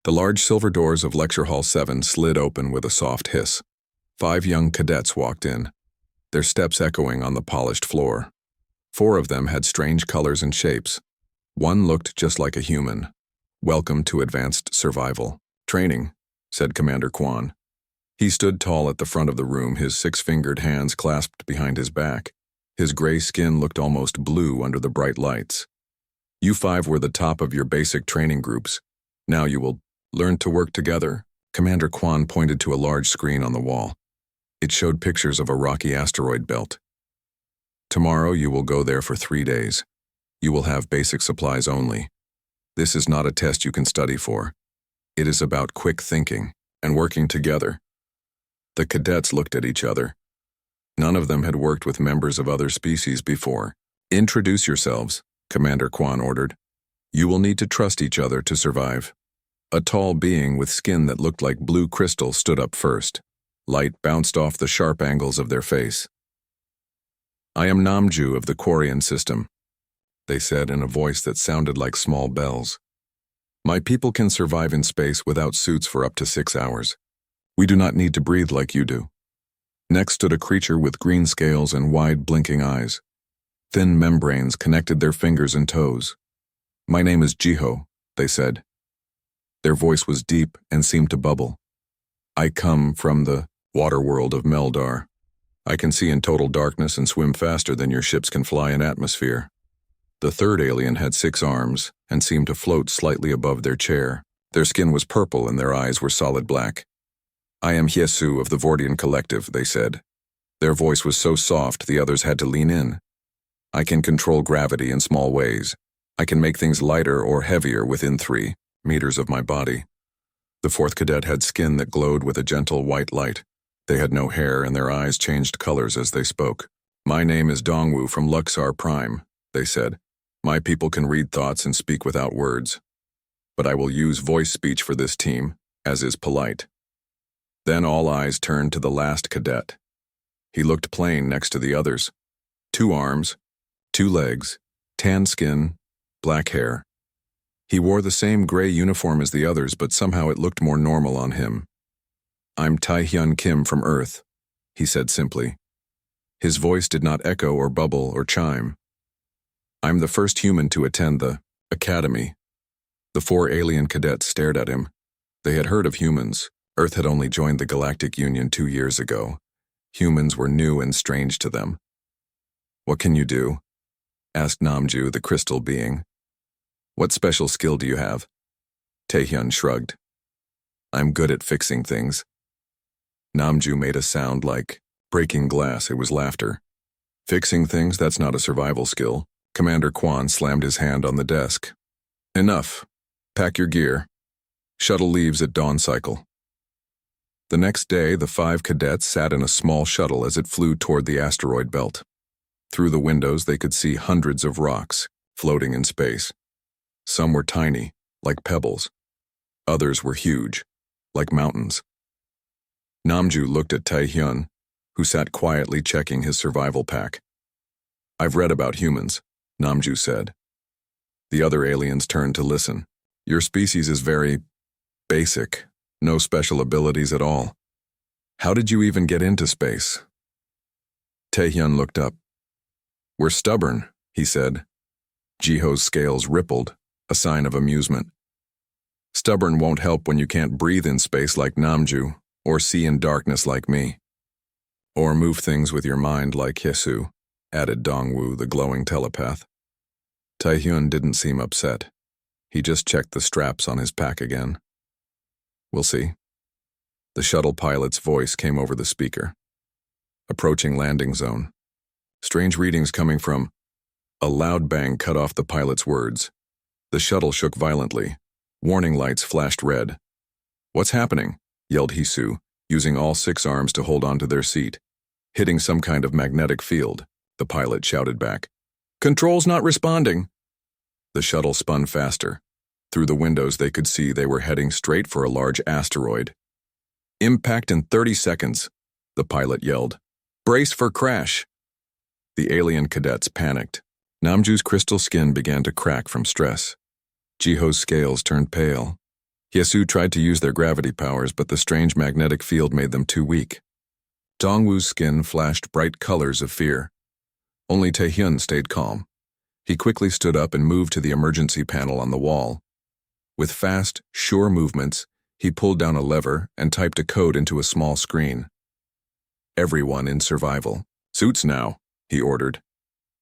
The large silver doors of Lecture Hall 7 slid open with a soft hiss. 5 young cadets walked in, their steps echoing on the polished floor. 4 of them had strange colors and shapes. One looked just like a human. "Welcome to Advanced Survival Training," said Commander Kwan. He stood tall at the front of the room, his 6-fingered hands clasped behind his back. His gray skin looked almost blue under the bright lights. "You 5 were the top of your basic training groups. Now you will learn to work together." Commander Kwan pointed to a large screen on the wall. It showed pictures of a rocky asteroid belt. "Tomorrow you will go there for 3 days. You will have basic supplies only. This is not a test you can study for. It is about quick thinking and working together." The cadets looked at each other. None of them had worked with members of other species before. "Introduce yourselves," Commander Kwan ordered. "You will need to trust each other to survive." A tall being with skin that looked like blue crystal stood up first. Light bounced off the sharp angles of their face. "I am Namju of the Quarian system," they said in a voice that sounded like small bells. "My people can survive in space without suits for up to 6 hours. We do not need to breathe like you do." Next stood a creature with green scales and wide blinking eyes. Thin membranes connected their fingers and toes. "My name is Jiho," they said. Their voice was deep and seemed to bubble. "I come from the water world of Meldar. I can see in total darkness and swim faster than your ships can fly in atmosphere." The third alien had 6 arms and seemed to float slightly above their chair. Their skin was purple and their eyes were solid black. "I am Hyesu of the Vordian Collective," they said. Their voice was so soft the others had to lean in. "I can control gravity in small ways. I can make things lighter or heavier within 3 meters of my body." The 4th cadet had skin that glowed with a gentle white light. They had no hair and their eyes changed colors as they spoke. "My name is Dongwu from Luxar Prime," they said. "My people can read thoughts and speak without words. But I will use voice speech for this team, as is polite." Then all eyes turned to the last cadet. He looked plain next to the others. 2 arms, 2 legs, tan skin, black hair. He wore the same gray uniform as the others, but somehow it looked more normal on him. "I'm Tae-hyun Kim from Earth," he said simply. His voice did not echo or bubble or chime. "I'm the first human to attend the academy." The 4 alien cadets stared at him. They had heard of humans. Earth had only joined the Galactic Union 2 years ago. Humans were new and strange to them. "What can you do?" asked Namju, the crystal being. "What special skill do you have?" Tae-hyun shrugged. "I'm good at fixing things." Namju made a sound like breaking glass. It was laughter. "Fixing things, that's not a survival skill." Commander Kwan slammed his hand on the desk. "Enough. Pack your gear. Shuttle leaves at dawn cycle." The next day, the 5 cadets sat in a small shuttle as it flew toward the asteroid belt. Through the windows, they could see hundreds of rocks floating in space. Some were tiny, like pebbles. Others were huge, like mountains. Namju looked at Tae-hyun, who sat quietly checking his survival pack. "I've read about humans," Namju said. The other aliens turned to listen. "Your species is very basic. No special abilities at all. How did you even get into space?" Tae-hyun looked up. "We're stubborn," he said. Jiho's scales rippled, a sign of amusement. "Stubborn won't help when you can't breathe in space like Namju, or see in darkness like me. Or move things with your mind like Hyesu," added Dongwu, the glowing telepath. Tae-hyun didn't seem upset. He just checked the straps on his pack again. "We'll see." The shuttle pilot's voice came over the speaker. "Approaching landing zone. Strange readings coming from..." A loud bang cut off the pilot's words. The shuttle shook violently. Warning lights flashed red. "What's happening?" yelled Hyesu, using all 6 arms to hold onto their seat. "Hitting some kind of magnetic field," the pilot shouted back. "Control's not responding." The shuttle spun faster. Through the windows they could see they were heading straight for a large asteroid. "Impact in 30 seconds, the pilot yelled. "Brace for crash." The alien cadets panicked. Namju's crystal skin began to crack from stress. Jiho's scales turned pale. Yesu tried to use their gravity powers, but the strange magnetic field made them too weak. Dongwu's skin flashed bright colors of fear. Only Taehyun stayed calm. He quickly stood up and moved to the emergency panel on the wall. With fast, sure movements, he pulled down a lever and typed a code into a small screen. Everyone in survival. Suits now, he ordered.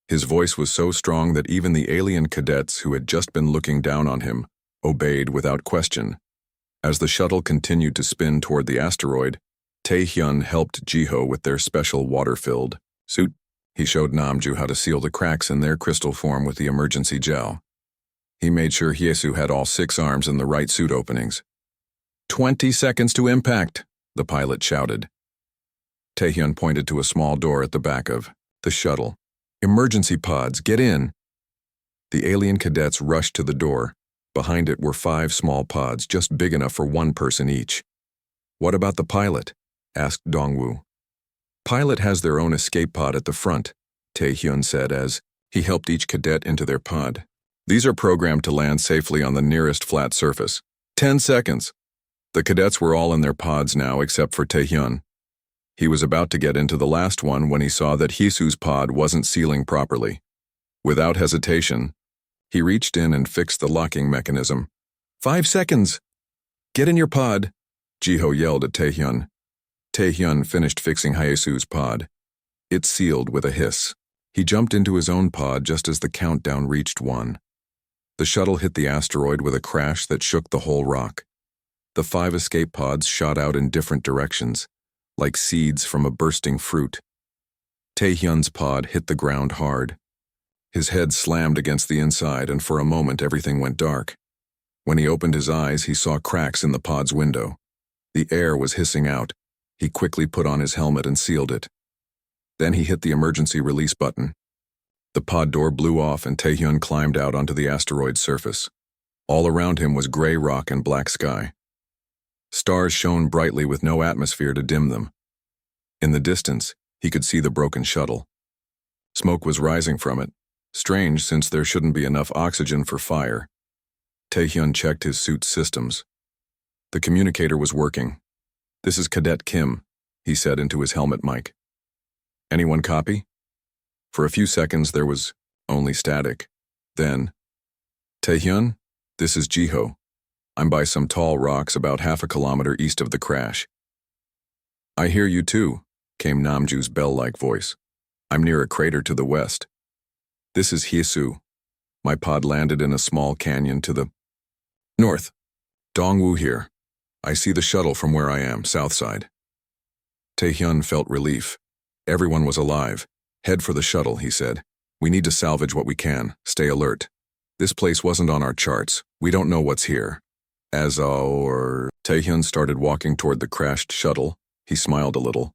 His voice was so strong that even the alien cadets who had just been looking down on him obeyed without question. As the shuttle continued to spin toward the asteroid, Taehyun helped Jiho with their special water-filled suit. He showed Namju how to seal the cracks in their crystal form with the emergency gel. He made sure Hyesu had all 6 arms in the right suit openings. 20 seconds to impact, the pilot shouted. Taehyun pointed to a small door at the back of the shuttle. Emergency pods, get in. The alien cadets rushed to the door. Behind it were 5 small pods, just big enough for 1 person each. What about the pilot? Asked Dongwu. Pilot has their own escape pod at the front, Taehyun said as he helped each cadet into their pod. These are programmed to land safely on the nearest flat surface. 10 seconds. The cadets were all in their pods now except for Taehyun. He was about to get into the last one when he saw that Hisu's pod wasn't sealing properly. Without hesitation, he reached in and fixed the locking mechanism. 5 seconds! Get in your pod, Jiho yelled at Taehyun. Taehyun finished fixing Hyesu's pod. It sealed with a hiss. He jumped into his own pod just as the countdown reached 1. The shuttle hit the asteroid with a crash that shook the whole rock. The 5 escape pods shot out in different directions, like seeds from a bursting fruit. Taehyun's pod hit the ground hard. His head slammed against the inside, and for a moment everything went dark. When he opened his eyes, he saw cracks in the pod's window. The air was hissing out. He quickly put on his helmet and sealed it. Then he hit the emergency release button. The pod door blew off and Taehyun climbed out onto the asteroid's surface. All around him was gray rock and black sky. Stars shone brightly with no atmosphere to dim them. In the distance, he could see the broken shuttle. Smoke was rising from it, strange since there shouldn't be enough oxygen for fire. Taehyun checked his suit's systems. The communicator was working. "This is Cadet Kim," he said into his helmet mic. "Anyone copy?" For a few seconds there was only static. Then, "Taehyun, this is Jiho. I'm by some tall rocks about half a kilometer east of the crash." "I hear you too," came Namju's bell-like voice. "I'm near a crater to the west." "This is Hyesu. My pod landed in a small canyon to the north. Dongwu here. I see the shuttle from where I am, south side." Taehyun felt relief. Everyone was alive. "Head for the shuttle," he said. "We need to salvage what we can. Stay alert. This place wasn't on our charts. We don't know what's here." Taehyun started walking toward the crashed shuttle. He smiled a little.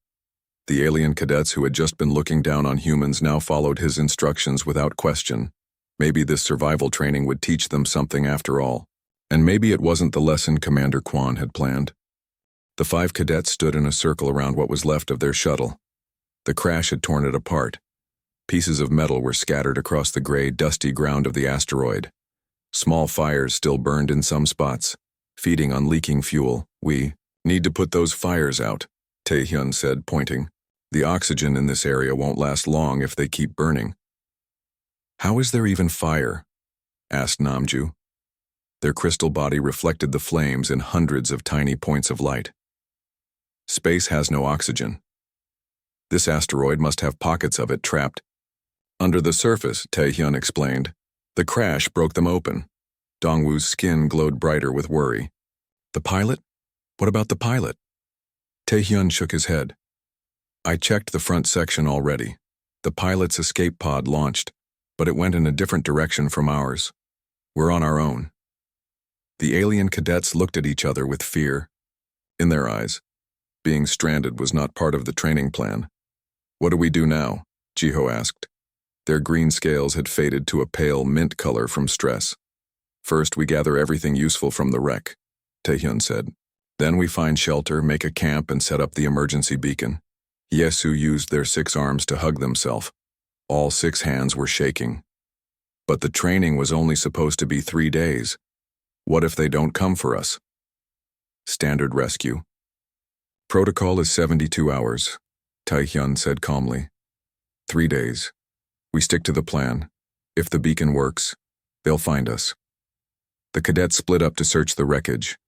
The alien cadets who had just been looking down on humans now followed his instructions without question. Maybe this survival training would teach them something after all. And maybe it wasn't the lesson Commander Kwan had planned. The 5 cadets stood in a circle around what was left of their shuttle. The crash had torn it apart. Pieces of metal were scattered across the gray, dusty ground of the asteroid. Small fires still burned in some spots, feeding on leaking fuel. "We need to put those fires out," Taehyun said, pointing. "The oxygen in this area won't last long if they keep burning." "How is there even fire?" asked Namju. Their crystal body reflected the flames in hundreds of tiny points of light. "Space has no oxygen. This asteroid must have pockets of it trapped under the surface," Taehyun explained. "The crash broke them open." Dongwu's skin glowed brighter with worry. "The pilot? What about the pilot?" Taehyun shook his head. "I checked the front section already. The pilot's escape pod launched, but it went in a different direction from ours. We're on our own." The alien cadets looked at each other with fear. In their eyes, being stranded was not part of the training plan. "What do we do now?" Jiho asked. Their green scales had faded to a pale mint color from stress. "First, we gather everything useful from the wreck," Taehyun said. "Then we find shelter, make a camp, and set up the emergency beacon." Yesu used their 6 arms to hug themselves. All 6 hands were shaking. "But the training was only supposed to be 3 days. What if they don't come for us?" Standard rescue. Protocol is 72 hours, Taehyun said calmly. 3 days. We stick to the plan. If the beacon works, they'll find us. The cadets split up to search the wreckage.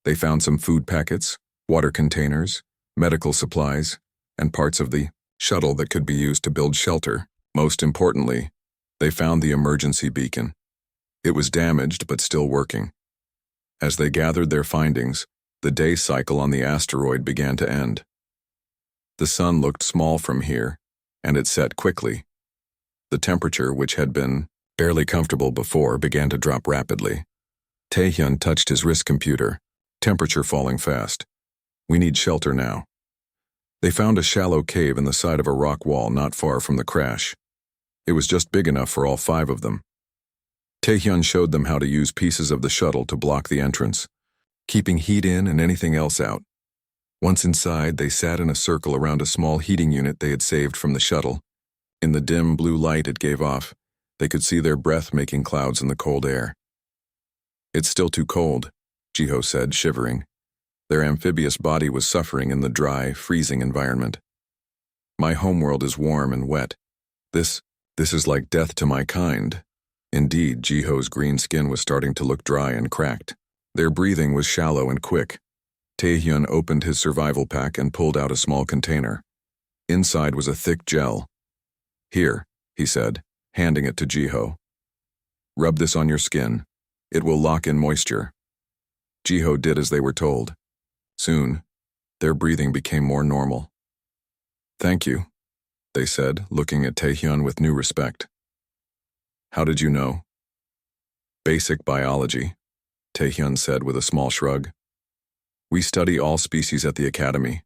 They found some food packets, water containers, medical supplies, and parts of the shuttle that could be used to build shelter. Most importantly, they found the emergency beacon. It was damaged but still working. As they gathered their findings, the day cycle on the asteroid began to end. The sun looked small from here, and it set quickly. The temperature, which had been barely comfortable before, began to drop rapidly. Taehyun touched his wrist computer, temperature falling fast. We need shelter now. They found a shallow cave in the side of a rock wall not far from the crash. It was just big enough for all 5 of them. Taehyun showed them how to use pieces of the shuttle to block the entrance, keeping heat in and anything else out. Once inside, they sat in a circle around a small heating unit they had saved from the shuttle. In the dim blue light it gave off, they could see their breath making clouds in the cold air. It's still too cold, Jiho said, shivering. Their amphibious body was suffering in the dry, freezing environment. My homeworld is warm and wet. This is like death to my kind. Indeed, Jiho's green skin was starting to look dry and cracked. Their breathing was shallow and quick. Taehyun opened his survival pack and pulled out a small container. Inside was a thick gel. Here, he said, handing it to Jiho. Rub this on your skin. It will lock in moisture. Jiho did as they were told. Soon, their breathing became more normal. Thank you, they said, looking at Taehyun with new respect. How did you know? Basic biology, Taehyun said with a small shrug. We study all species at the academy.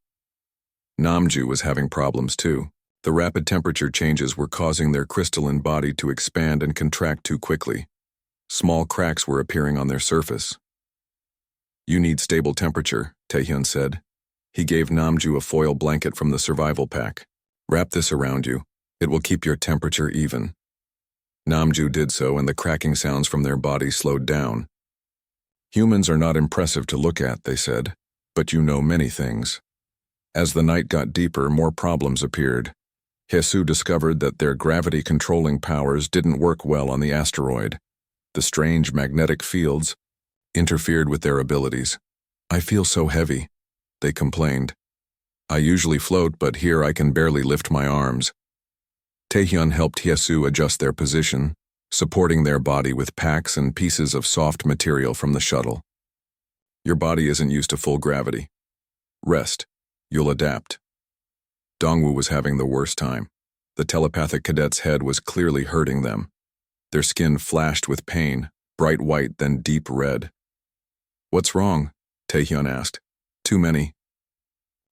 Namju was having problems too. The rapid temperature changes were causing their crystalline body to expand and contract too quickly. Small cracks were appearing on their surface. You need stable temperature, Taehyun said. He gave Namju a foil blanket from the survival pack. Wrap this around you. It will keep your temperature even. Namju did so, and the cracking sounds from their bodies slowed down. Humans are not impressive to look at, they said, but you know many things. As the night got deeper, more problems appeared. Hesu discovered that their gravity-controlling powers didn't work well on the asteroid. The strange magnetic fields interfered with their abilities. I feel so heavy, they complained. I usually float, but here I can barely lift my arms. Taehyun helped Hesu adjust their position, supporting their body with packs and pieces of soft material from the shuttle. Your body isn't used to full gravity. Rest. You'll adapt. Dongwoo was having the worst time. The telepathic cadet's head was clearly hurting them. Their skin flashed with pain, bright white then deep red. What's wrong? Taehyun asked. Too many.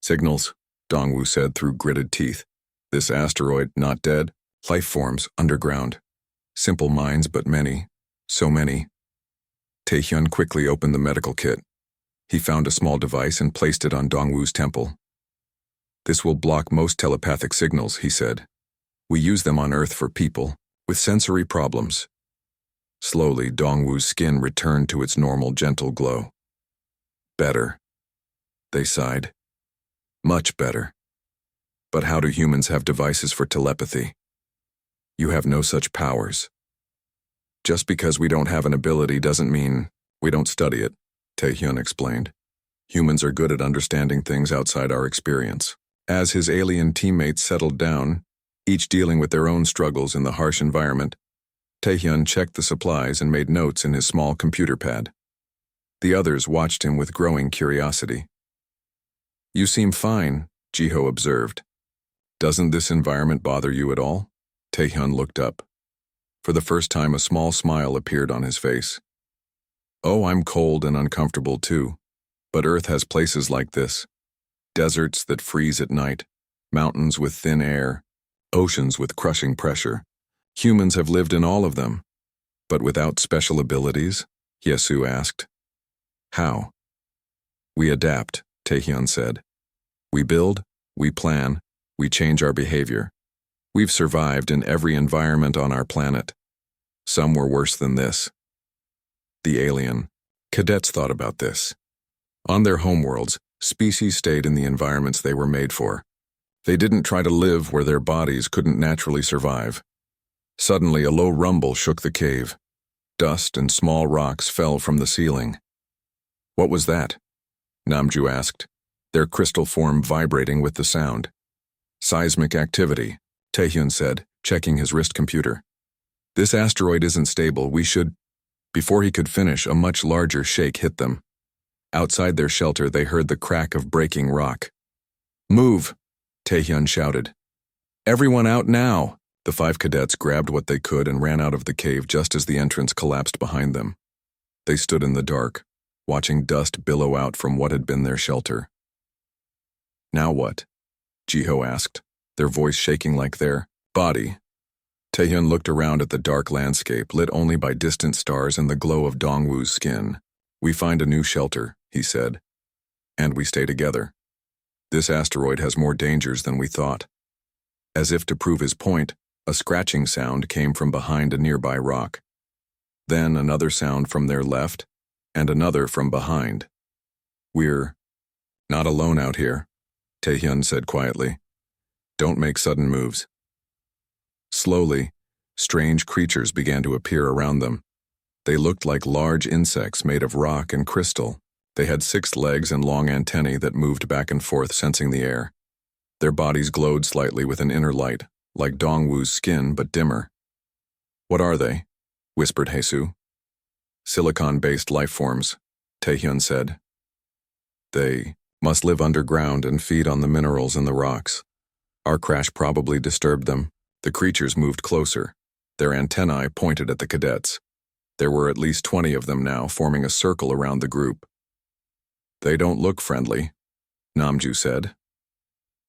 Signals, Dongwoo said through gritted teeth. This asteroid, not dead, life forms underground. Simple minds, but many, so many. Taehyun quickly opened the medical kit. He found a small device and placed it on Dongwoo's temple. This will block most telepathic signals, he said. We use them on Earth for people with sensory problems. Slowly, Dongwoo's skin returned to its normal gentle glow. Better, they sighed. Much better. But how do humans have devices for telepathy? You have no such powers. Just because we don't have an ability doesn't mean we don't study it, Taehyun explained. Humans are good at understanding things outside our experience. As his alien teammates settled down, each dealing with their own struggles in the harsh environment, Taehyun checked the supplies and made notes in his small computer pad. The others watched him with growing curiosity. You seem fine, Jiho observed. Doesn't this environment bother you at all? Taehyun looked up. For the first time, a small smile appeared on his face. Oh, I'm cold and uncomfortable too. But Earth has places like this. Deserts that freeze at night, mountains with thin air, oceans with crushing pressure. Humans have lived in all of them. But without special abilities? Hesu asked. How? We adapt, Taehyun said. We build, we plan, we change our behavior. We've survived in every environment on our planet. Some were worse than this. The alien. Cadets thought about this. On their homeworlds, species stayed in the environments they were made for. They didn't try to live where their bodies couldn't naturally survive. Suddenly, a low rumble shook the cave. Dust and small rocks fell from the ceiling. "What was that?" Namju asked, their crystal form vibrating with the sound. "Seismic activity," Taehyun said, checking his wrist computer. "This asteroid isn't stable, we should—" Before he could finish, a much larger shake hit them. Outside their shelter, they heard the crack of breaking rock. "Move!" Taehyun shouted. "Everyone out now!" The 5 cadets grabbed what they could and ran out of the cave just as the entrance collapsed behind them. They stood in the dark, watching dust billow out from what had been their shelter. "Now what?" Jiho asked, their voice shaking like their body. Taehyun looked around at the dark landscape, lit only by distant stars and the glow of Dongwoo's skin. "We find a new shelter," he said. "And we stay together. This asteroid has more dangers than we thought." As if to prove his point, a scratching sound came from behind a nearby rock. Then another sound from their left, and another from behind. "We're not alone out here," Taehyun said quietly. "Don't make sudden moves." Slowly, strange creatures began to appear around them. They looked like large insects made of rock and crystal. They had 6 legs and long antennae that moved back and forth, sensing the air. Their bodies glowed slightly with an inner light, like Dongwoo's skin, but dimmer. "What are they?" whispered Haesu. "Silicon-based life forms," Taehyun said. "They must live underground and feed on the minerals in the rocks. Our crash probably disturbed them." The creatures moved closer. Their antennae pointed at the cadets. There were at least 20 of them now, forming a circle around the group. "They don't look friendly," Namju said.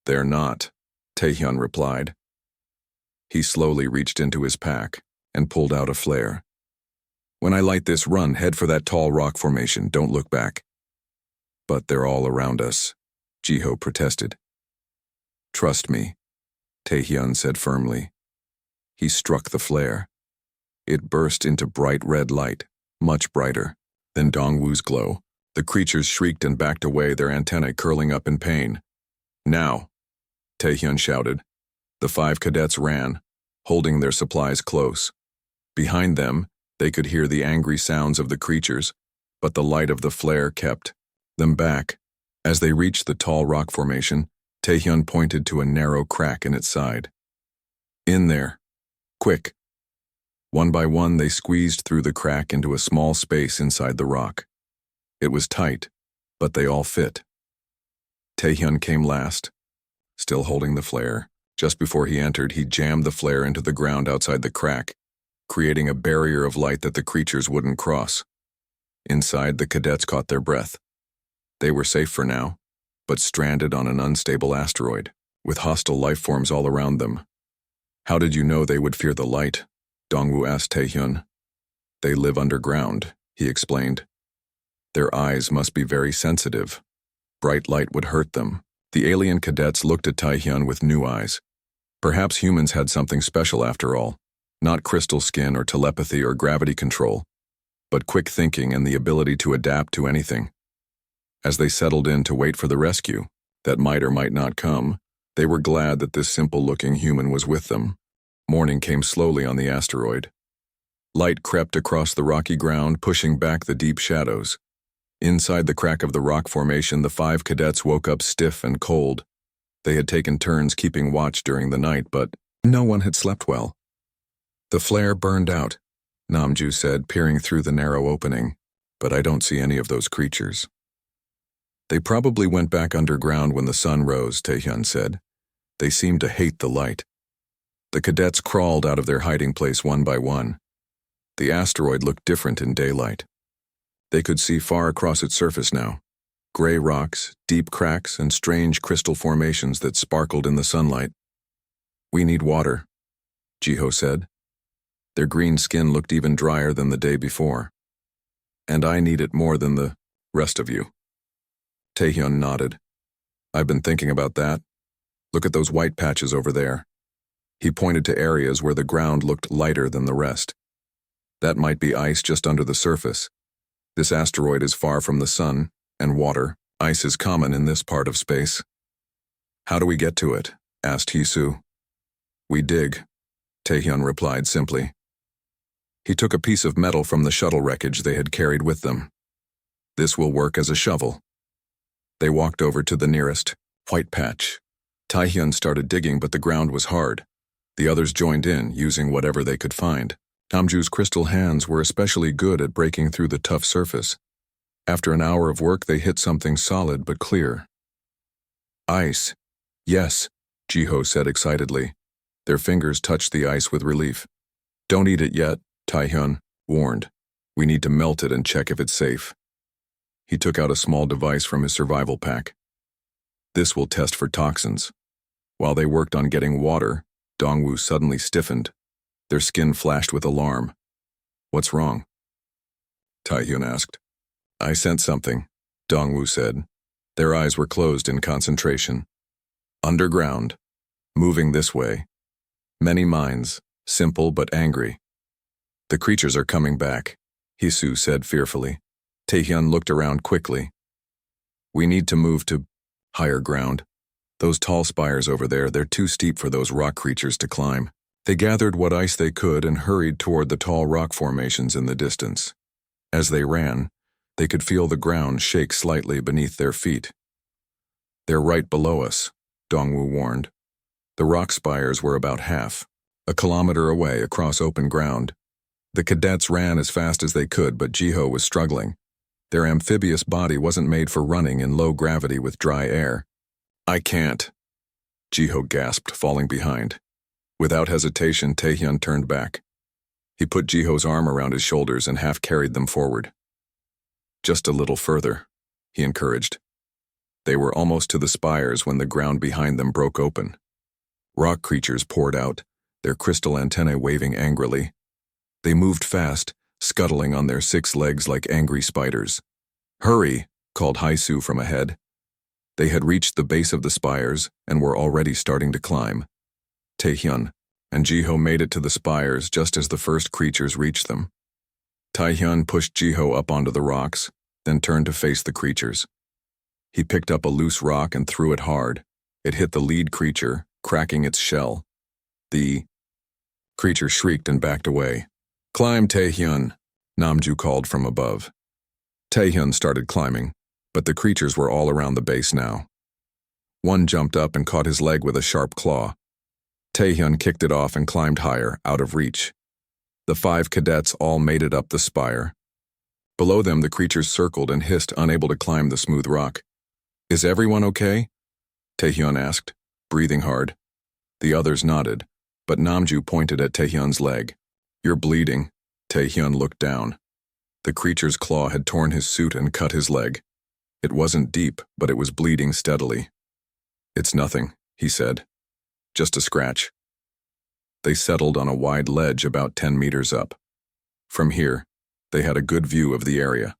"They're not," Taehyun replied. He slowly reached into his pack and pulled out a flare. "When I light this, run, head for that tall rock formation, don't look back." "But they're all around us," Jiho protested. "Trust me," Taehyun said firmly. He struck the flare. It burst into bright red light, much brighter than Dongwoo's glow. The creatures shrieked and backed away, their antennae curling up in pain. "Now!" Taehyun shouted. The 5 cadets ran, holding their supplies close. Behind them, they could hear the angry sounds of the creatures, but the light of the flare kept them back. As they reached the tall rock formation, Taehyun pointed to a narrow crack in its side. "In there. Quick." One by one, they squeezed through the crack into a small space inside the rock. It was tight, but they all fit. Taehyun came last, still holding the flare. Just before he entered, he jammed the flare into the ground outside the crack, creating a barrier of light that the creatures wouldn't cross. Inside, the cadets caught their breath. They were safe for now, but stranded on an unstable asteroid, with hostile life forms all around them. "How did you know they would fear the light?" Dongwoo asked Taehyun. "They live underground," he explained. "Their eyes must be very sensitive. Bright light would hurt them." The alien cadets looked at Taehyun with new eyes. Perhaps humans had something special after all, not crystal skin or telepathy or gravity control, but quick thinking and the ability to adapt to anything. As they settled in to wait for the rescue, that might or might not come, they were glad that this simple-looking human was with them. Morning came slowly on the asteroid. Light crept across the rocky ground, pushing back the deep shadows. Inside the crack of the rock formation, the 5 cadets woke up stiff and cold. They had taken turns keeping watch during the night, but no one had slept well. "The flare burned out," Namju said, peering through the narrow opening, "but I don't see any of those creatures." "They probably went back underground when the sun rose," Taehyun said. "They seemed to hate the light." The cadets crawled out of their hiding place one by one. The asteroid looked different in daylight. They could see far across its surface now. Gray rocks, deep cracks, and strange crystal formations that sparkled in the sunlight. "We need water," Jiho said. Their green skin looked even drier than the day before. "And I need it more than the rest of you." Taehyun nodded. "I've been thinking about that. Look at those white patches over there." He pointed to areas where the ground looked lighter than the rest. "That might be ice just under the surface. This asteroid is far from the sun, And water, ice is common in this part of space. How do we get to it? Asked Hisu. We dig, Taehyun replied simply. He took a piece of metal from the shuttle wreckage they had carried with them. This will work as a shovel. They walked over to the nearest white patch. Taehyun started digging, but the ground was hard. The others joined in, using whatever they could find. Namju's crystal hands were especially good at breaking through the tough surface. After an hour of work, they hit something solid but clear. Ice. Yes, Jiho said excitedly. Their fingers touched the ice with relief. Don't eat it yet, Taehyun warned. We need to melt it and check if it's safe. He took out a small device from his survival pack. This will test for toxins. While they worked on getting water, Dongwoo suddenly stiffened. Their skin flashed with alarm. What's wrong? Taehyun asked. I sent something, Dongwoo said. Their eyes were closed in concentration. Underground. Moving this way. Many minds, simple but angry. The creatures are coming back, Hisu said fearfully. Taehyun looked around quickly. We need to move to higher ground. Those tall spires over there, they're too steep for those rock creatures to climb. They gathered what ice they could and hurried toward the tall rock formations in the distance. As they ran, they could feel the ground shake slightly beneath their feet. They're right below us, Dongwoo warned. The rock spires were about half, a kilometer away across open ground. The cadets ran as fast as they could, but Jiho was struggling. Their amphibious body wasn't made for running in low gravity with dry air. I can't, Jiho gasped, falling behind. Without hesitation, Taehyun turned back. He put Jiho's arm around his shoulders and half carried them forward. Just a little further, he encouraged. They were almost to the spires when the ground behind them broke open. Rock creatures poured out, their crystal antennae waving angrily. They moved fast, scuttling on their 6 legs like angry spiders. Hurry, called Hisu from ahead. They had reached the base of the spires and were already starting to climb. Taehyun and Jiho made it to the spires just as the first creatures reached them. Taehyun pushed Jiho up onto the rocks, then turned to face the creatures. He picked up a loose rock and threw it hard. It hit the lead creature, cracking its shell. The creature shrieked and backed away. Climb, Taehyun, Namju called from above. Taehyun started climbing, but the creatures were all around the base now. One jumped up and caught his leg with a sharp claw. Taehyun kicked it off and climbed higher, out of reach. The 5 cadets all made it up the spire. Below them, the creatures circled and hissed, unable to climb the smooth rock. Is everyone okay? Taehyun asked, breathing hard. The others nodded, but Namju pointed at Taehyun's leg. You're bleeding. Taehyun looked down. The creature's claw had torn his suit and cut his leg. It wasn't deep, but it was bleeding steadily. It's nothing, he said. Just a scratch. They settled on a wide ledge about 10 meters up. From here, they had a good view of the area.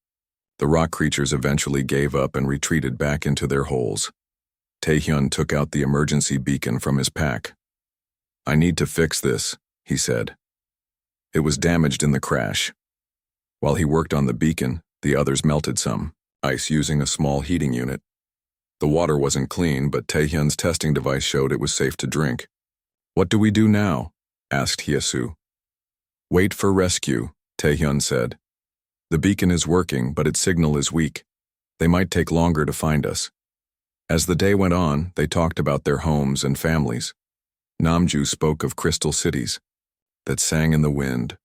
The rock creatures eventually gave up and retreated back into their holes. Taehyun took out the emergency beacon from his pack. I need to fix this, he said. It was damaged in the crash. While he worked on the beacon, the others melted some ice using a small heating unit. The water wasn't clean, but Taehyun's testing device showed it was safe to drink. What do we do now? Asked Hyesu. Wait for rescue, Taehyun said. The beacon is working, but its signal is weak. They might take longer to find us. As the day went on, they talked about their homes and families. Namju spoke of crystal cities that sang in the wind.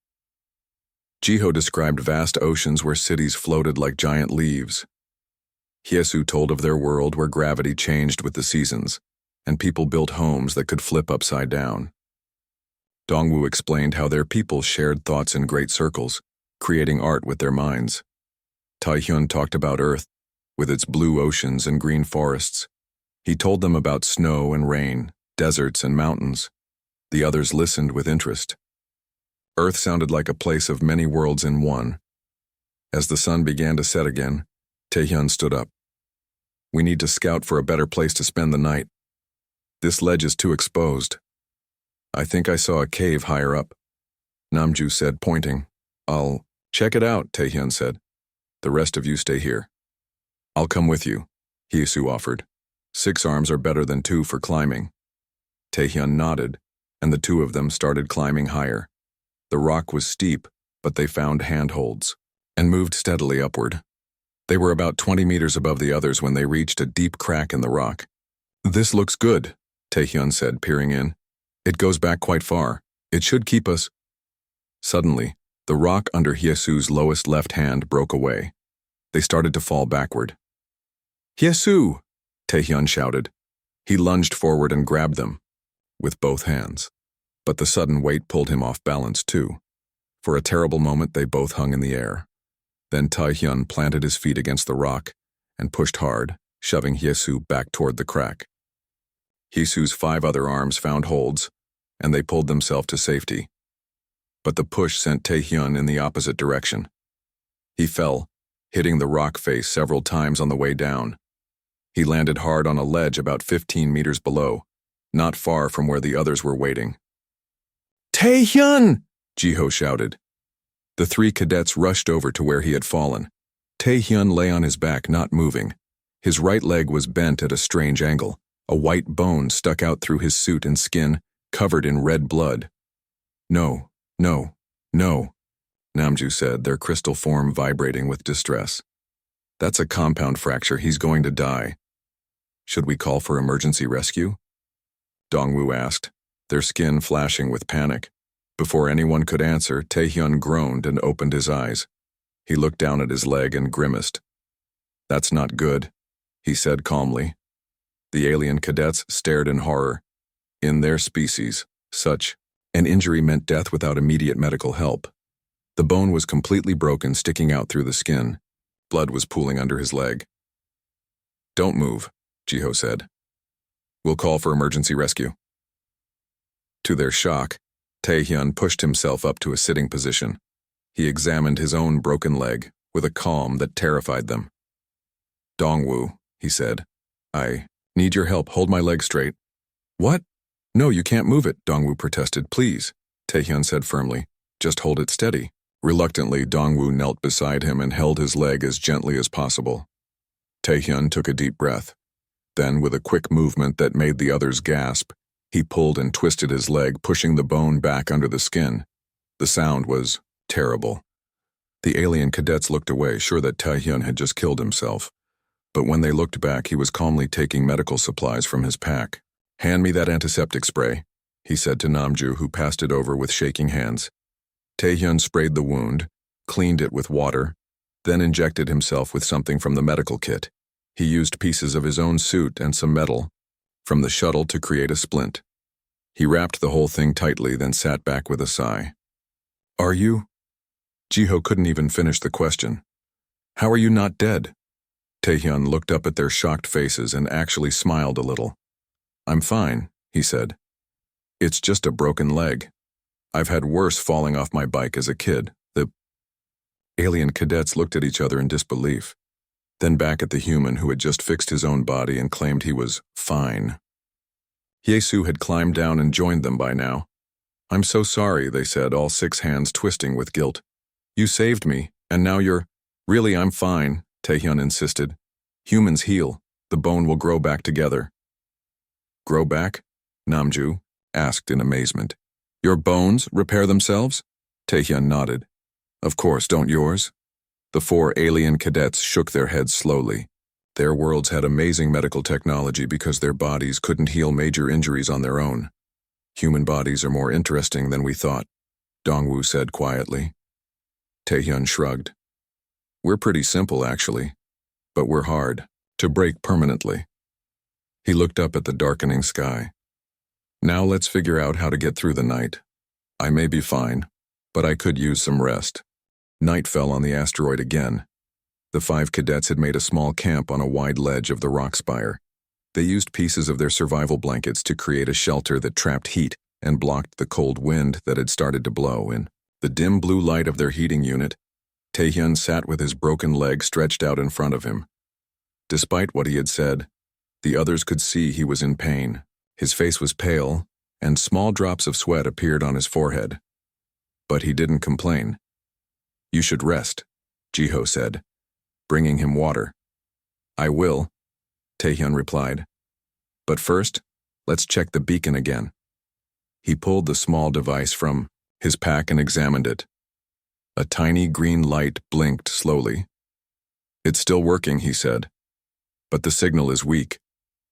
Jiho described vast oceans where cities floated like giant leaves. Hyesu told of their world where gravity changed with the seasons, and people built homes that could flip upside down. Dongwoo explained how their people shared thoughts in great circles, creating art with their minds. Taehyun talked about Earth, with its blue oceans and green forests. He told them about snow and rain, deserts and mountains. The others listened with interest. Earth sounded like a place of many worlds in one. As the sun began to set again, Taehyun stood up. We need to scout for a better place to spend the night. This ledge is too exposed. I think I saw a cave higher up, Namju said, pointing. I'll check it out, Taehyun said. The rest of you stay here. I'll come with you, Hyesu offered. 6 arms are better than 2 for climbing. Taehyun nodded, and the 2 of them started climbing higher. The rock was steep, but they found handholds and moved steadily upward. They were about 20 meters above the others when they reached a deep crack in the rock. This looks good, Taehyun said, peering in. It goes back quite far. It should keep us. Suddenly, the rock under Hyesu's lowest left hand broke away. They started to fall backward. Hyesu! Taehyun shouted. He lunged forward and grabbed them with both hands. But the sudden weight pulled him off balance too. For a terrible moment, they both hung in the air. Then Taehyun planted his feet against the rock and pushed hard, shoving Hyesu back toward the crack. Hyesu's 5 other arms found holds, and they pulled themselves to safety. But the push sent Taehyun in the opposite direction. He fell, hitting the rock face several times on the way down. He landed hard on a ledge about 15 meters below, not far from where the others were waiting. Taehyun! Jiho shouted. The 3 cadets rushed over to where he had fallen. Taehyun lay on his back, not moving. His right leg was bent at a strange angle. A white bone stuck out through his suit and skin, covered in red blood. No, no, no, Namju said, their crystal form vibrating with distress. That's a compound fracture. He's going to die. Should we call for emergency rescue? Dongwoo asked, their skin flashing with panic. Before anyone could answer, Taehyun groaned and opened his eyes. He looked down at his leg and grimaced. That's not good, he said calmly. The alien cadets stared in horror. In their species, such an injury meant death without immediate medical help. The bone was completely broken, sticking out through the skin. Blood was pooling under his leg. Don't move, Jiho said. We'll call for emergency rescue. To their shock, Taehyun pushed himself up to a sitting position. He examined his own broken leg with a calm that terrified them. Dongwoo, he said, I need your help. Hold my leg straight. What? No, you can't move it, Dongwoo protested. Please, Taehyun said firmly. Just hold it steady. Reluctantly, Dongwoo knelt beside him and held his leg as gently as possible. Taehyun took a deep breath. Then, with a quick movement that made the others gasp, he pulled and twisted his leg, pushing the bone back under the skin. The sound was terrible. The alien cadets looked away, sure that Taehyun had just killed himself. But when they looked back, he was calmly taking medical supplies from his pack. Hand me that antiseptic spray, he said to Namju, who passed it over with shaking hands. Taehyun sprayed the wound, cleaned it with water, then injected himself with something from the medical kit. He used pieces of his own suit and some metal from the shuttle to create a splint. He wrapped the whole thing tightly, then sat back with a sigh. Are you? Jiho couldn't even finish the question. How are you not dead? Taehyun looked up at their shocked faces and actually smiled a little. I'm fine, he said. It's just a broken leg. I've had worse falling off my bike as a kid. The alien cadets looked at each other in disbelief, then back at the human who had just fixed his own body and claimed he was fine. Hyesu had climbed down and joined them by now. I'm so sorry, they said, all 6 hands twisting with guilt. You saved me, and now you're… Really, I'm fine, Taehyun insisted. Humans heal. The bone will grow back together. Grow back? Namju asked in amazement. Your bones repair themselves? Taehyun nodded. Of course, don't yours? The 4 alien cadets shook their heads slowly. Their worlds had amazing medical technology because their bodies couldn't heal major injuries on their own. Human bodies are more interesting than we thought, Dongwoo said quietly. Taehyun shrugged. We're pretty simple, actually, but we're hard to break permanently. He looked up at the darkening sky. Now let's figure out how to get through the night. I may be fine, but I could use some rest. Night fell on the asteroid again. The 5 cadets had made a small camp on a wide ledge of the rock spire. They used pieces of their survival blankets to create a shelter that trapped heat and blocked the cold wind that had started to blow in. The dim blue light of their heating unit, Taehyun sat with his broken leg stretched out in front of him. Despite what he had said, the others could see he was in pain. His face was pale, and small drops of sweat appeared on his forehead. But he didn't complain. You should rest, Jiho said, bringing him water. I will, Taehyun replied. But first, let's check the beacon again. He pulled the small device from his pack and examined it. A tiny green light blinked slowly. It's still working, he said. But the signal is weak.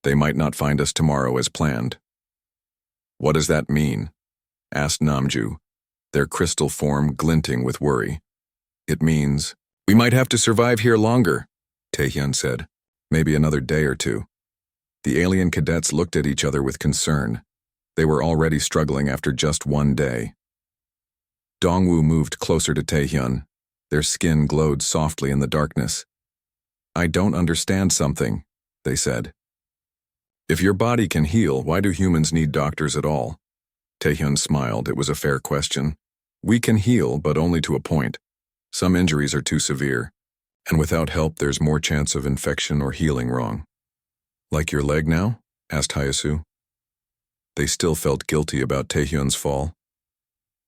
They might not find us tomorrow as planned. What does that mean? Asked Namju, their crystal form glinting with worry. It means, we might have to survive here longer, Taehyun said. Maybe another day or two. The alien cadets looked at each other with concern. They were already struggling after just one day. Dongwoo moved closer to Taehyun. Their skin glowed softly in the darkness. I don't understand something, they said. If your body can heal, why do humans need doctors at all? Taehyun smiled. It was a fair question. We can heal, but only to a point. Some injuries are too severe, and without help there's more chance of infection or healing wrong. Like your leg now? Asked Hyasu. They still felt guilty about Taehyun's fall.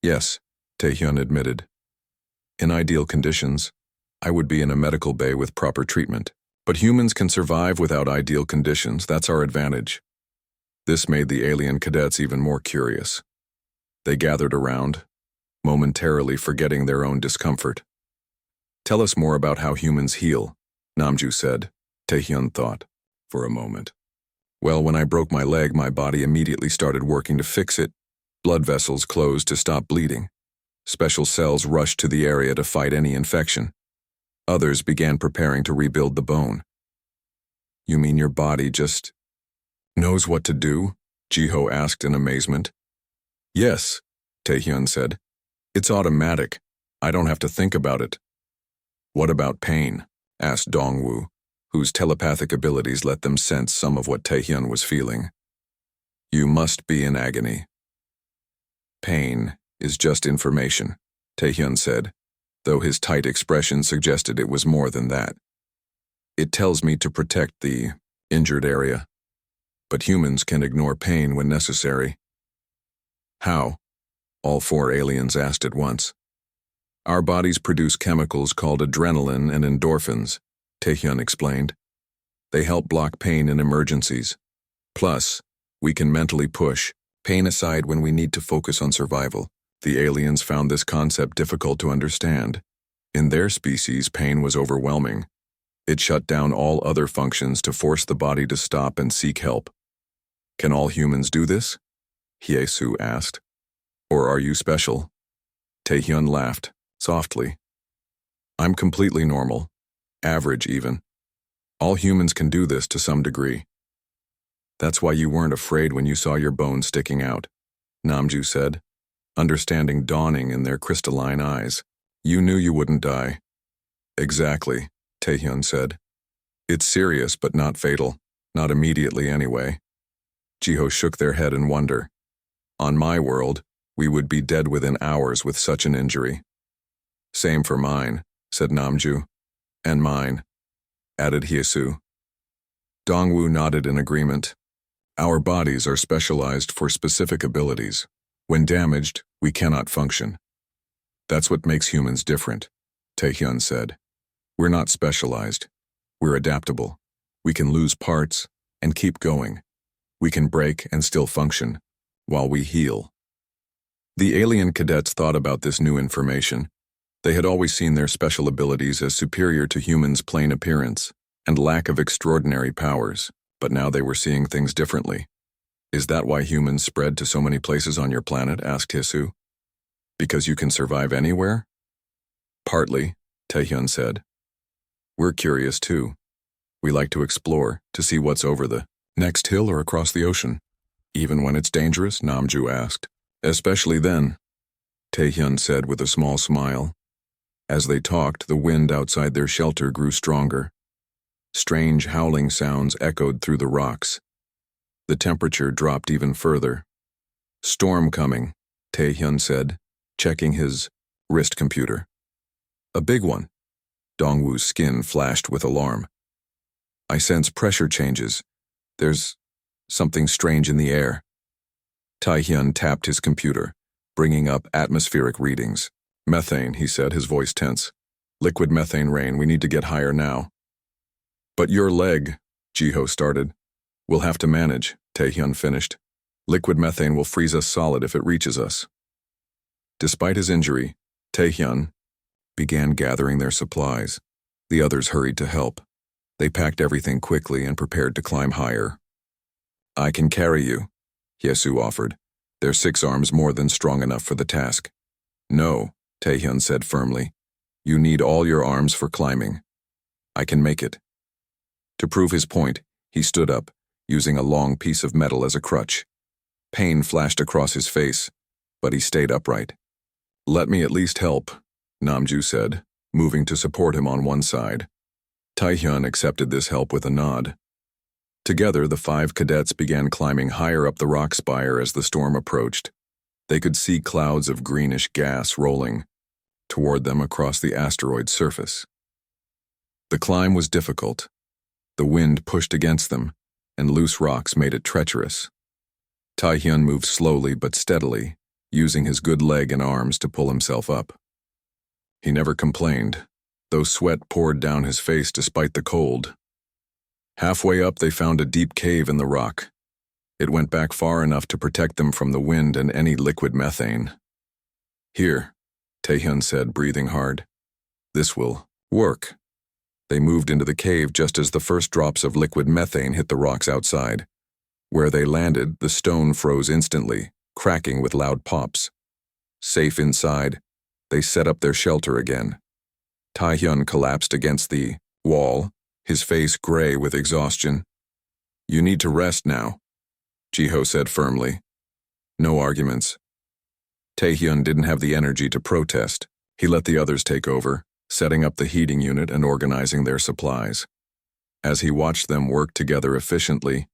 Yes, Taehyun admitted. In ideal conditions, I would be in a medical bay with proper treatment. But humans can survive without ideal conditions. That's our advantage. This made the alien cadets even more curious. They gathered around, momentarily forgetting their own discomfort. Tell us more about how humans heal, Namju said. Taehyun thought for a moment. Well, when I broke my leg, my body immediately started working to fix it. Blood vessels closed to stop bleeding. Special cells rushed to the area to fight any infection. Others began preparing to rebuild the bone. You mean your body just knows what to do? Jiho asked in amazement. Yes, Taehyun said. It's automatic. I don't have to think about it. What about pain? Asked Dongwoo, whose telepathic abilities let them sense some of what Taehyun was feeling. You must be in agony. Pain is just information, Taehyun said, though his tight expression suggested it was more than that. It tells me to protect the injured area, but humans can ignore pain when necessary. How? All four aliens asked at once. Our bodies produce chemicals called adrenaline and endorphins, Taehyun explained. They help block pain in emergencies. Plus, we can mentally push pain aside when we need to focus on survival. The aliens found this concept difficult to understand. In their species, pain was overwhelming. It shut down all other functions to force the body to stop and seek help. Can all humans do this? Hyesu asked. Or are you special? Taehyun laughed, softly. I'm completely normal, average even. All humans can do this to some degree. That's why you weren't afraid when you saw your bones sticking out, Namju said, understanding dawning in their crystalline eyes. You knew you wouldn't die. Exactly, Taehyun said. It's serious but not fatal, not immediately anyway. Jiho shook their head in wonder. On my world, we would be dead within hours with such an injury. Same for mine, said Namju. And mine, added Hyesu. Dongwoo nodded in agreement. Our bodies are specialized for specific abilities. When damaged, we cannot function. That's what makes humans different, Taehyun said. We're not specialized. We're adaptable. We can lose parts and keep going. We can break and still function, while we heal. The alien cadets thought about this new information. They had always seen their special abilities as superior to humans' plain appearance and lack of extraordinary powers, but now they were seeing things differently. Is that why humans spread to so many places on your planet? Asked Hyesu. Because you can survive anywhere? Partly, Taehyun said. We're curious too. We like to explore, to see what's over the next hill or across the ocean. Even when it's dangerous? Namju asked. Especially then, Taehyun said with a small smile. As they talked, the wind outside their shelter grew stronger. Strange howling sounds echoed through the rocks. The temperature dropped even further. Storm coming, Taehyun said, checking his wrist computer. A big one. Dongwoo's skin flashed with alarm. I sense pressure changes. There's something strange in the air. Taehyun tapped his computer, bringing up atmospheric readings. Methane, he said, his voice tense. Liquid methane rain, we need to get higher now. But your leg, Jiho started. We'll have to manage, Taehyun finished. Liquid methane will freeze us solid if it reaches us. Despite his injury, Taehyun began gathering their supplies. The others hurried to help. They packed everything quickly and prepared to climb higher. I can carry you, Yesu offered, their 6 arms more than strong enough for the task. No, Taehyun said firmly. You need all your arms for climbing. I can make it. To prove his point, he stood up, using a long piece of metal as a crutch. Pain flashed across his face, but he stayed upright. Let me at least help, Namju said, moving to support him on one side. Taehyun accepted this help with a nod. Together, the 5 cadets began climbing higher up the rock spire as the storm approached. They could see clouds of greenish gas rolling toward them across the asteroid's surface. The climb was difficult. The wind pushed against them, and loose rocks made it treacherous. Taehyun moved slowly but steadily, using his good leg and arms to pull himself up. He never complained, though sweat poured down his face despite the cold. Halfway up, they found a deep cave in the rock. It went back far enough to protect them from the wind and any liquid methane. Here, Taehyun said, breathing hard. This will work. They moved into the cave just as the first drops of liquid methane hit the rocks outside. Where they landed, the stone froze instantly, cracking with loud pops. Safe inside, they set up their shelter again. Taehyun collapsed against the wall, his face gray with exhaustion. You need to rest now, Jiho said firmly. No arguments. Taehyun didn't have the energy to protest. He let the others take over, setting up the heating unit and organizing their supplies. As he watched them work together efficiently,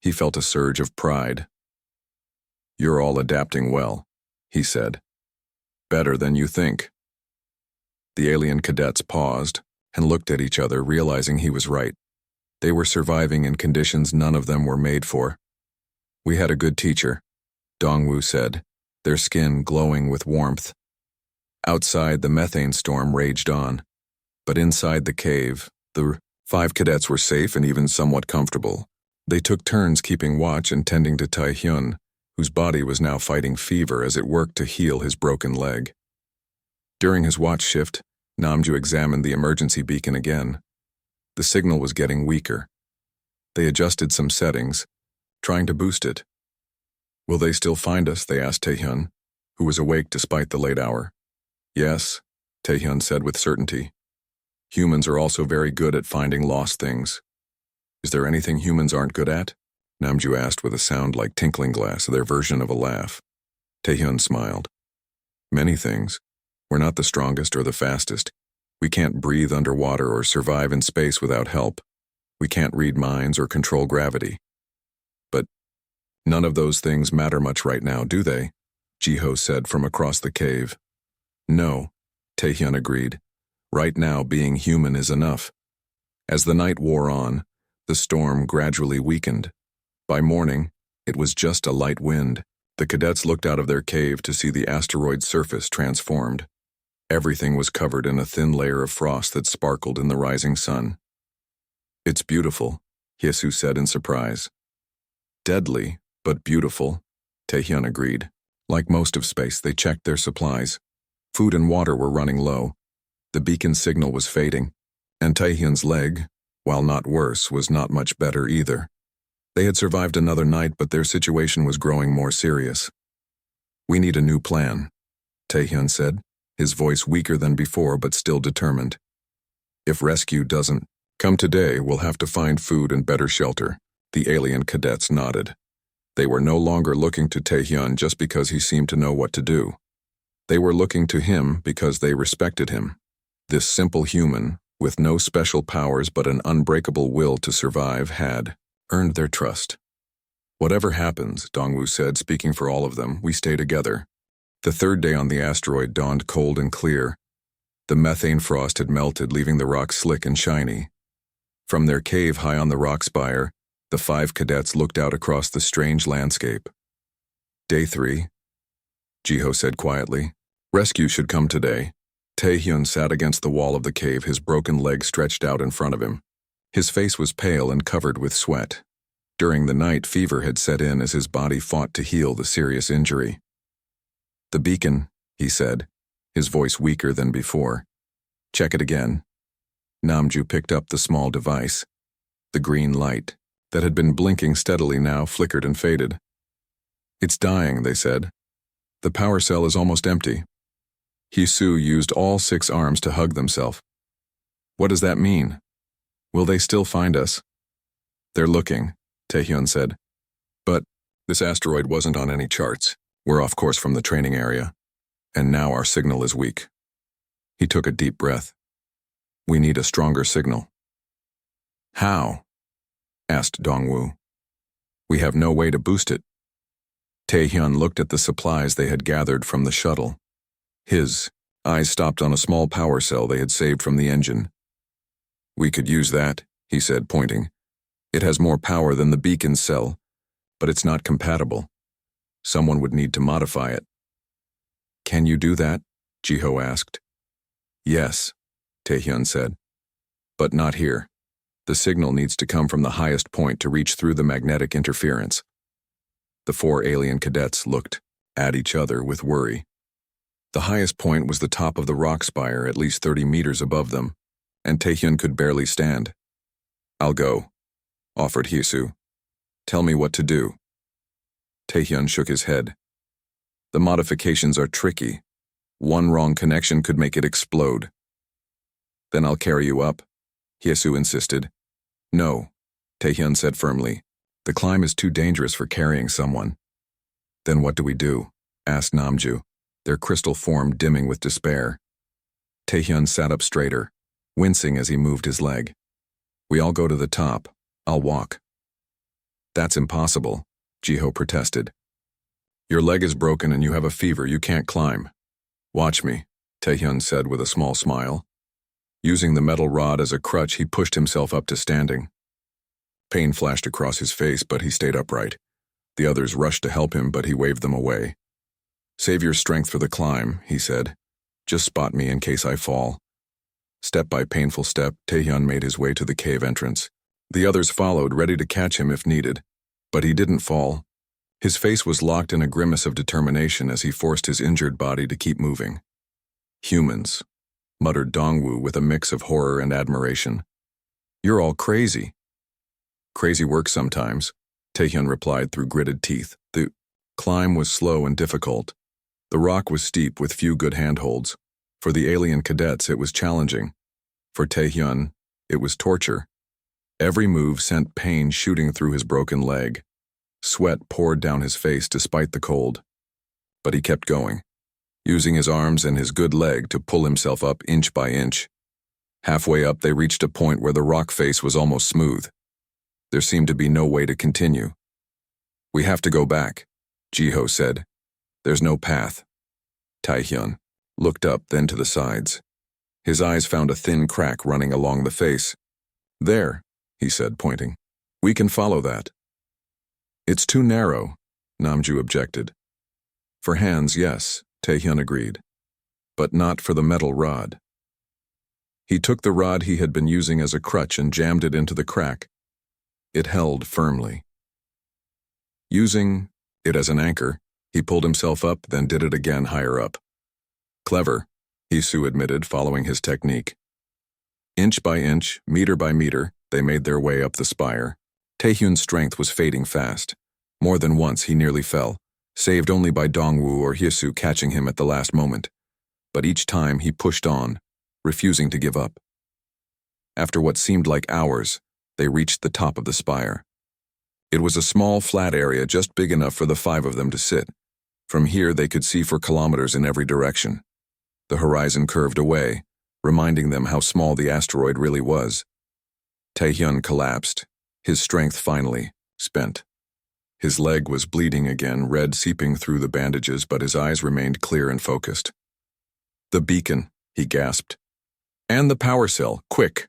he felt a surge of pride. You're all adapting well, he said. Better than you think. The alien cadets paused and looked at each other, realizing he was right. They were surviving in conditions none of them were made for. We had a good teacher, Dongwoo said, their skin glowing with warmth. Outside, the methane storm raged on, but inside the cave, the 5 cadets were safe and even somewhat comfortable. They took turns keeping watch and tending to Taehyun, whose body was now fighting fever as it worked to heal his broken leg. During his watch shift, Namju examined the emergency beacon again. The signal was getting weaker. They adjusted some settings, trying to boost it. Will they still find us? They asked Taehyun, who was awake despite the late hour. Yes, Taehyun said with certainty. Humans are also very good at finding lost things. Is there anything humans aren't good at? Namju asked with a sound like tinkling glass, their version of a laugh. Taehyun smiled. Many things. We're not the strongest or the fastest. We can't breathe underwater or survive in space without help. We can't read minds or control gravity. But none of those things matter much right now, do they? Jiho said from across the cave. No, Taehyun agreed. Right now, being human is enough. As the night wore on, the storm gradually weakened. By morning, it was just a light wind. The cadets looked out of their cave to see the asteroid's surface transformed. Everything was covered in a thin layer of frost that sparkled in the rising sun. It's beautiful, Yesu said in surprise. Deadly, but beautiful, Taehyun agreed. Like most of space, they checked their supplies. Food and water were running low. The beacon signal was fading, and Taehyun's leg, while not worse, was not much better either. They had survived another night, but their situation was growing more serious. We need a new plan, Taehyun said, his voice weaker than before but still determined. If rescue doesn't come today, we'll have to find food and better shelter. The alien cadets nodded. They were no longer looking to Taehyun just because he seemed to know what to do. They were looking to him because they respected him. This simple human, with no special powers but an unbreakable will to survive, had earned their trust. Whatever happens, Dongwoo said, speaking for all of them, we stay together. The 3rd day on the asteroid dawned cold and clear. The methane frost had melted, leaving the rocks slick and shiny. From their cave high on the rock spire, the 5 cadets looked out across the strange landscape. Day 3, Jiho said quietly. Rescue should come today. Taehyun sat against the wall of the cave, his broken leg stretched out in front of him. His face was pale and covered with sweat. During the night, fever had set in as his body fought to heal the serious injury. "The beacon," he said, his voice weaker than before. "Check it again." Namju picked up the small device. The green light, that had been blinking steadily now, flickered and faded. "It's dying," they said. "The power cell is almost empty." Hisu used all 6 arms to hug themselves. "What does that mean? Will they still find us?" "They're looking," Taehyun said. "But this asteroid wasn't on any charts. We're off course from the training area. And now our signal is weak." He took a deep breath. "We need a stronger signal." "How?" asked Dongwoo. "We have no way to boost it." Taehyun looked at the supplies they had gathered from the shuttle. His eyes stopped on a small power cell they had saved from the engine. "We could use that," he said, pointing. "It has more power than the beacon cell, but it's not compatible. Someone would need to modify it." "Can you do that?" Jiho asked. "Yes," Taehyun said. "But not here. The signal needs to come from the highest point to reach through the magnetic interference." The 4 alien cadets looked at each other with worry. The highest point was the top of the rock spire, at least 30 meters above them, and Taehyun could barely stand. "I'll go," offered Hisu. "Tell me what to do." Taehyun shook his head. "The modifications are tricky. One wrong connection could make it explode." "Then I'll carry you up," Hisu insisted. "No," Taehyun said firmly. "The climb is too dangerous for carrying someone." "Then what do we do?" asked Namju, their crystal form dimming with despair. Taehyun sat up straighter, wincing as he moved his leg. "We all go to the top. I'll walk." "That's impossible," Jiho protested. "Your leg is broken and you have a fever. You can't climb." "Watch me," Taehyun said with a small smile. Using the metal rod as a crutch, he pushed himself up to standing. Pain flashed across his face, but he stayed upright. The others rushed to help him, but he waved them away. "Save your strength for the climb," he said. "Just spot me in case I fall." Step by painful step, Taehyun made his way to the cave entrance. The others followed, ready to catch him if needed. But he didn't fall. His face was locked in a grimace of determination as he forced his injured body to keep moving. "Humans," muttered Dongwoo with a mix of horror and admiration. "You're all crazy." "Crazy works sometimes," Taehyun replied through gritted teeth. The climb was slow and difficult. The rock was steep with few good handholds. For the alien cadets, it was challenging. For Taehyun, it was torture. Every move sent pain shooting through his broken leg. Sweat poured down his face despite the cold. But he kept going, using his arms and his good leg to pull himself up inch by inch. Halfway up, they reached a point where the rock face was almost smooth. There seemed to be no way to continue. "We have to go back," Jiho said. "There's no path." Taehyun looked up, then to the sides. His eyes found a thin crack running along the face. "There," he said, pointing. "We can follow that." "It's too narrow," Namju objected. "For hands, yes," Taehyun agreed. "But not for the metal rod." He took the rod he had been using as a crutch and jammed it into the crack. It held firmly. Using it as an anchor, he pulled himself up, then did it again higher up. "Clever," Hisu admitted, following his technique. Inch by inch, meter by meter, they made their way up the spire. Taehyun's strength was fading fast. More than once he nearly fell, saved only by Dongwoo or Hisu catching him at the last moment. But each time he pushed on, refusing to give up. After what seemed like hours, they reached the top of the spire. It was a small, flat area just big enough for the 5 of them to sit. From here they could see for kilometers in every direction. The horizon curved away, reminding them how small the asteroid really was. Taehyun collapsed, his strength finally spent. His leg was bleeding again, red seeping through the bandages, but his eyes remained clear and focused. "The beacon," he gasped. "And the power cell, quick!"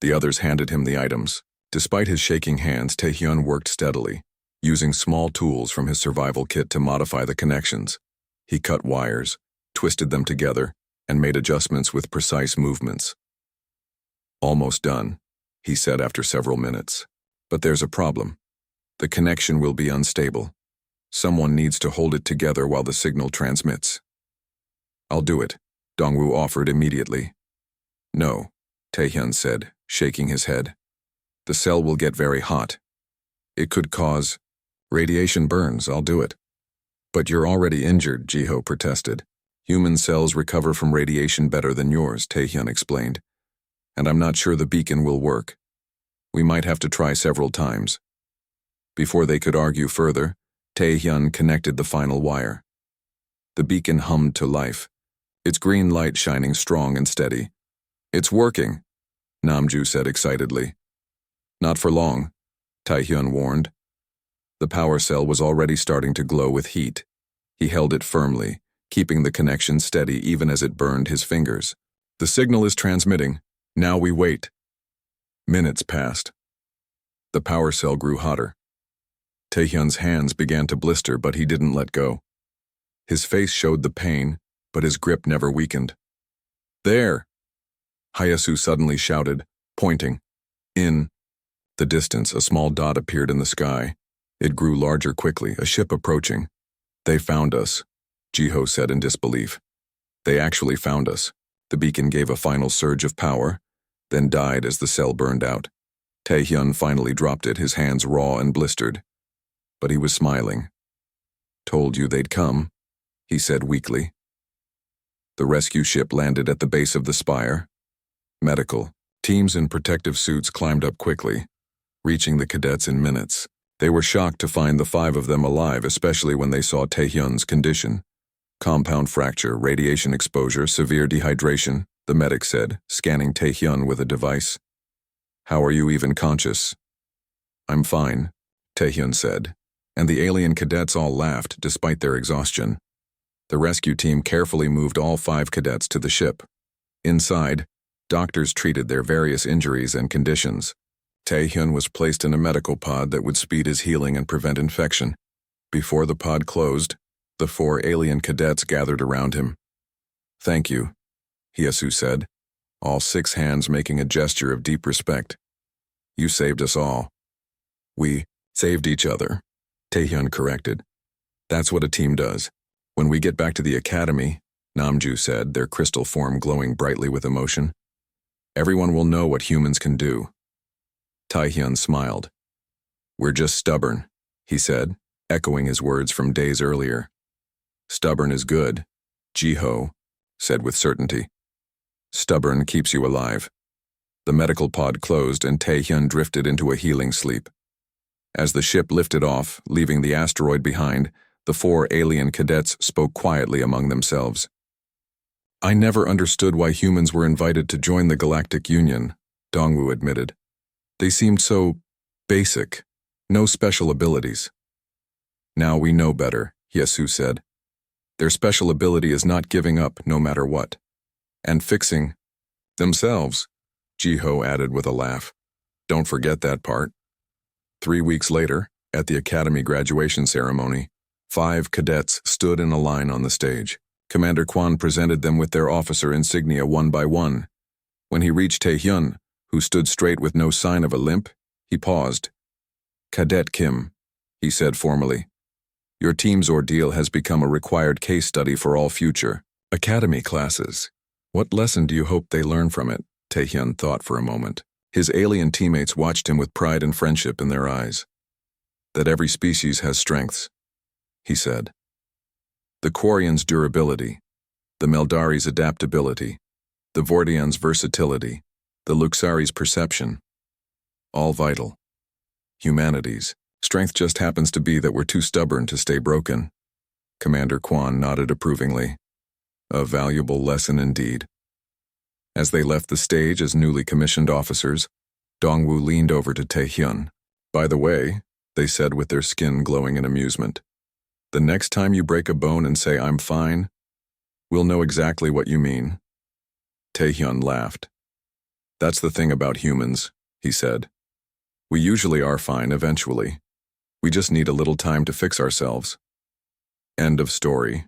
The others handed him the items. Despite his shaking hands, Taehyun worked steadily, using small tools from his survival kit to modify the connections. He cut wires, twisted them together, and made adjustments with precise movements. "Almost done," he said after several minutes. But there's a problem. The connection will be unstable. Someone needs to hold it together while the signal transmits. I'll do it, Dongwu offered immediately. No, Taehyun said, shaking his head. The cell will get very hot. It could cause radiation burns. I'll do it. But you're already injured, Jiho protested. Human cells recover from radiation better than yours, Taehyun explained. And I'm not sure the beacon will work. We might have to try several times. Before they could argue further, Taehyun connected the final wire. The beacon hummed to life, its green light shining strong and steady. It's working, Namju said excitedly. Not for long, Taehyun warned. The power cell was already starting to glow with heat. He held it firmly, keeping the connection steady even as it burned his fingers. The signal is transmitting. Now we wait. Minutes passed. The power cell grew hotter. Taehyun's hands began to blister, but he didn't let go. His face showed the pain, but his grip never weakened. There! Hayasu suddenly shouted, pointing. In the distance, a small dot appeared in the sky. It grew larger quickly, a ship approaching. They found us, Jiho said in disbelief. They actually found us. The beacon gave a final surge of power, then died as the cell burned out. Taehyun finally dropped it, his hands raw and blistered. But he was smiling. Told you they'd come, he said weakly. The rescue ship landed at the base of the spire. Medical teams in protective suits climbed up quickly, reaching the cadets in minutes. They were shocked to find the 5 of them alive, especially when they saw Taehyun's condition. Compound fracture, radiation exposure, severe dehydration, the medic said, scanning Taehyun with a device. How are you even conscious? I'm fine, Taehyun said, and the alien cadets all laughed despite their exhaustion. The rescue team carefully moved all 5 cadets to the ship. Inside, doctors treated their various injuries and conditions. Taehyun was placed in a medical pod that would speed his healing and prevent infection. Before the pod closed, the 4 alien cadets gathered around him. Thank you, Hyasu said, all 6 hands making a gesture of deep respect. You saved us all. We saved each other, Taehyun corrected. That's what a team does. When we get back to the academy, Namju said, their crystal form glowing brightly with emotion, everyone will know what humans can do. Taehyun smiled. We're just stubborn, he said, echoing his words from days earlier. Stubborn is good, Jiho said with certainty. Stubborn keeps you alive. The medical pod closed and Taehyun drifted into a healing sleep. As the ship lifted off, leaving the asteroid behind, the 4 alien cadets spoke quietly among themselves. I never understood why humans were invited to join the Galactic Union, Dongwu admitted. They seemed so basic, no special abilities. Now we know better, Hyasu said. Their special ability is not giving up no matter what. And fixing themselves, Jiho added with a laugh. Don't forget that part. 3 weeks later, at the Academy graduation ceremony, 5 cadets stood in a line on the stage. Commander Kwan presented them with their officer insignia one by one. When he reached Taehyun, who stood straight with no sign of a limp, he paused. Cadet Kim, he said formally. Your team's ordeal has become a required case study for all future academy classes. What lesson do you hope they learn from it? Taehyun thought for a moment. His alien teammates watched him with pride and friendship in their eyes. That every species has strengths, he said. The Quarian's durability, the Meldari's adaptability, the Vordian's versatility, the Luxari's perception. All vital. Humanity's strength just happens to be that we're too stubborn to stay broken. Commander Kwan nodded approvingly. A valuable lesson indeed. As they left the stage as newly commissioned officers, Dongwu leaned over to Taehyun. By the way, they said with their skin glowing in amusement, the next time you break a bone and say I'm fine, we'll know exactly what you mean. Taehyun laughed. That's the thing about humans, he said. We usually are fine eventually. We just need a little time to fix ourselves. End of story.